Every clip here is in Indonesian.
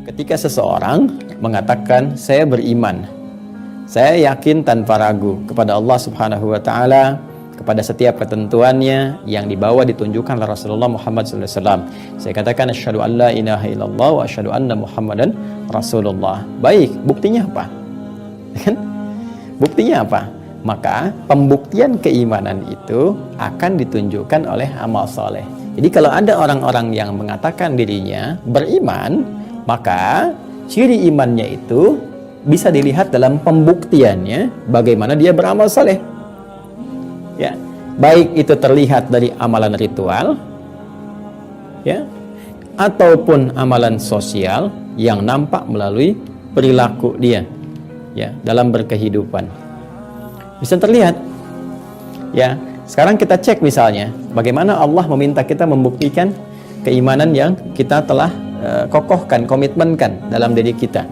Ketika seseorang mengatakan saya beriman, saya yakin tanpa ragu kepada Allah Subhanahu wa taala, kepada setiap ketentuannya yang dibawa ditunjukkan oleh Rasulullah Muhammad SAW. Saya katakan asyhadu an la ilaha illallah wa asyhadu anna Muhammadan Rasulullah. Baik, buktinya apa? Kan? Buktinya apa? Maka pembuktian keimanan itu akan ditunjukkan oleh amal soleh. Jadi kalau ada orang-orang yang mengatakan dirinya beriman, maka ciri imannya itu bisa dilihat dalam pembuktiannya bagaimana dia beramal saleh. Ya, baik itu terlihat dari amalan ritual, ya, ataupun amalan sosial yang nampak melalui perilaku dia, ya, dalam berkehidupan. Bisa terlihat. Ya, sekarang kita cek misalnya bagaimana Allah meminta kita membuktikan keimanan yang kita telah kokohkan, komitmenkan dalam diri kita.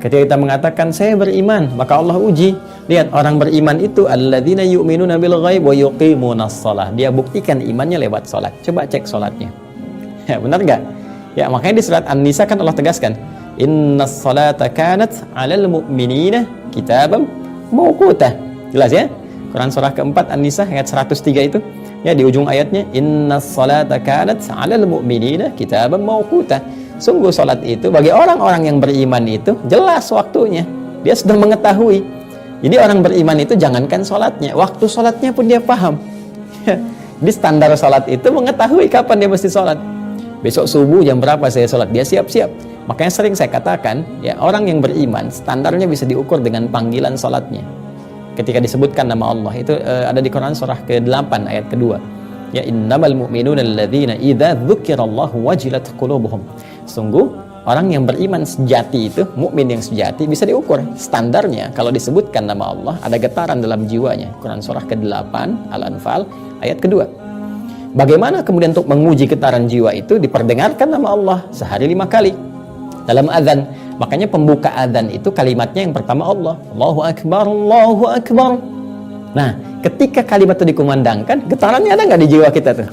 Ketika kita mengatakan saya beriman, maka Allah uji. Lihat, orang beriman itu alladzina yu'minuna bil ghaib wa yuqimunas shalah. Dia buktikan imannya lewat salat. Coba cek salatnya. Ya, benar enggak? Ya, makanya di surat An-Nisa kan Allah tegaskan, innas salata kanat 'alal mu'minina kitaban mawqutah. Jelas ya? Quran surah keempat An-Nisa ayat 103 itu. Ya, di ujung ayatnya innas salata kanat 'alal mu'minina kitaban mawqutah. Sungguh salat itu bagi orang-orang yang beriman itu jelas waktunya. Dia sudah mengetahui. Jadi orang beriman itu jangankan salatnya, waktu salatnya pun dia paham. Di standar salat itu mengetahui kapan dia mesti salat. Besok subuh jam berapa saya salat, dia siap-siap. Makanya sering saya katakan, ya, orang yang beriman standarnya bisa diukur dengan panggilan salatnya. Ketika disebutkan nama Allah itu ada di Quran surah ke-8 ayat kedua. Ya, innamal mu'minuna alladzina idza dzukirallahu wajilat qulubuhum. Sungguh orang yang beriman sejati itu, mukmin yang sejati bisa diukur standarnya kalau disebutkan nama Allah ada getaran dalam jiwanya. Quran surah ke-8 Al-Anfal ayat kedua. Bagaimana kemudian untuk menguji getaran jiwa itu? Diperdengarkan nama Allah sehari 5 kali dalam azan. Makanya pembuka azan itu kalimatnya yang pertama Allah, Allahu Akbar, Allahu Akbar. Nah, ketika kalimat itu dikumandangkan, getarannya ada nggak di jiwa kita tuh?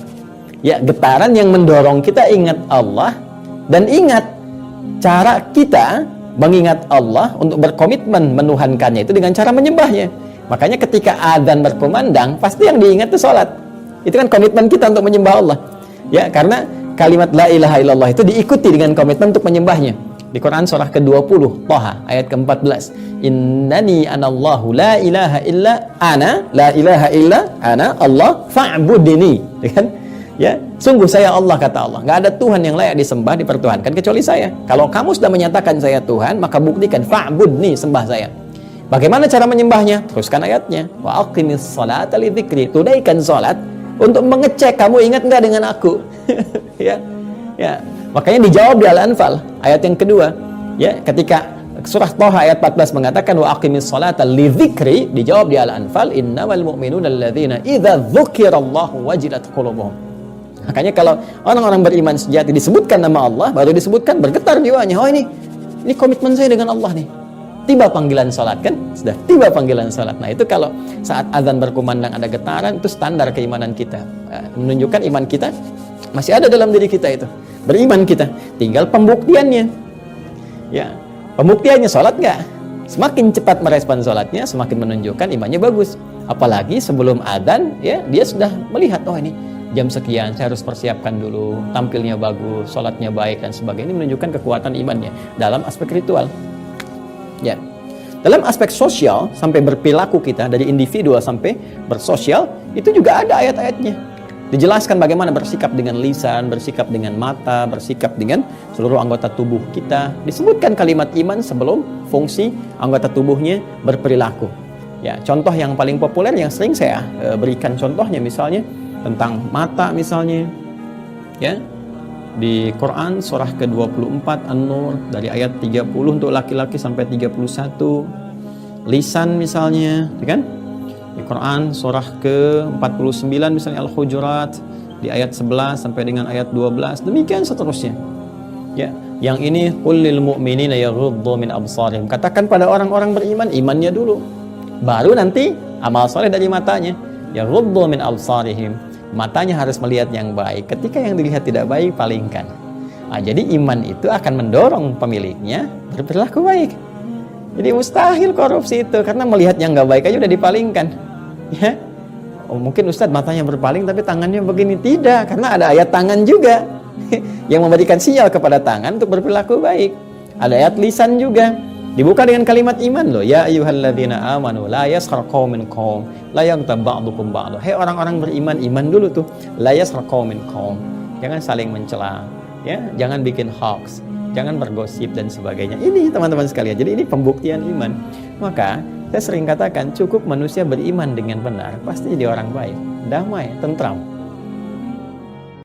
Ya, getaran yang mendorong kita ingat Allah. Dan ingat, cara kita mengingat Allah untuk berkomitmen menuhankannya itu dengan cara menyembahnya. Makanya ketika adzan berkumandang, pasti yang diingat itu sholat. Itu kan komitmen kita untuk menyembah Allah. Ya, karena kalimat la ilaha illallah itu diikuti dengan komitmen untuk menyembahnya. Di Quran surah ke-20, Thaha ayat ke-14. Innani anallahu la ilaha illa ana, la ilaha illa ana Allah fa'budni. Kan? Ya, sungguh saya Allah, kata Allah, nggak ada Tuhan yang layak disembah, dipertuhankan kecuali saya. Kalau kamu sudah menyatakan saya Tuhan, maka buktikan fa'budni, sembah saya. Bagaimana cara menyembahnya? Teruskan ayatnya. Wa aqimis salata li dzikri. Tunaikan salat untuk mengecek kamu ingat nggak dengan aku. Ya. Ya. Makanya dijawab di Al-Anfal ayat yang kedua. Ya, ketika surah Thaha ayat 14 mengatakan wa aqimis salata li dzikri, dijawab di Al-Anfal innamal mu'minuna alladzina idza dzukirallahu wajilat qulubuhum. Makanya kalau orang-orang beriman sejati disebutkan nama Allah, baru disebutkan bergetar jiwanya. Oh, ini komitmen saya dengan Allah nih. Tiba panggilan salat kan? Sudah tiba panggilan salat. Nah, itu kalau saat azan berkumandang ada getaran, itu standar keimanan kita. Menunjukkan iman kita masih ada dalam diri kita itu. Beriman kita. Tinggal pembuktiannya. Ya, pembuktiannya salat nggak? Semakin cepat merespon salatnya, semakin menunjukkan imannya bagus. Apalagi sebelum azan, ya, dia sudah melihat, oh ini jam sekian saya harus persiapkan dulu, tampilnya bagus, sholatnya baik dan sebagainya. Ini menunjukkan kekuatan imannya dalam aspek ritual. Ya, dalam aspek sosial sampai berperilaku kita dari individual sampai bersosial itu juga ada ayat-ayatnya. Dijelaskan bagaimana bersikap dengan lisan, bersikap dengan mata, bersikap dengan seluruh anggota tubuh kita. Disebutkan kalimat iman sebelum fungsi anggota tubuhnya berperilaku. Ya, contoh yang paling populer yang sering saya berikan contohnya misalnya tentang mata misalnya, ya, di Quran surah ke-24 An-Nur dari ayat 30 untuk laki-laki sampai 31. Lisan misalnya, ya kan? Di Quran surah ke-49 misalnya Al-Hujurat di ayat 11 sampai dengan ayat 12. Demikian seterusnya. Ya, yang ini qul lil mu'minina yaghuddu min absarihim. Katakan pada orang-orang beriman imannya dulu. Baru nanti amal soleh dari matanya. Yaghuddu min absarihim. Matanya harus melihat yang baik. Ketika yang dilihat tidak baik, palingkan. Jadi iman itu akan mendorong pemiliknya berperilaku baik. Jadi mustahil korupsi itu, karena melihat yang nggak baik aja udah dipalingkan. Ya, mungkin Ustadz matanya berpaling tapi tangannya begini. Tidak, karena ada ayat tangan juga yang memberikan sinyal kepada tangan untuk berperilaku baik. Ada ayat lisan juga, dibuka dengan kalimat iman loh. Ya ayyuhalladzina amanu la yaskhar qaumin qaum la yaghtab ba'dukum ba'd. Hei orang-orang beriman, iman dulu tuh. La yaskhar qaumin qaum. Jangan saling mencela, ya, jangan bikin hoax, jangan bergosip dan sebagainya. Ini teman-teman sekalian. Jadi ini pembuktian iman. Maka saya sering katakan, cukup manusia beriman dengan benar, pasti jadi orang baik, damai, tentram.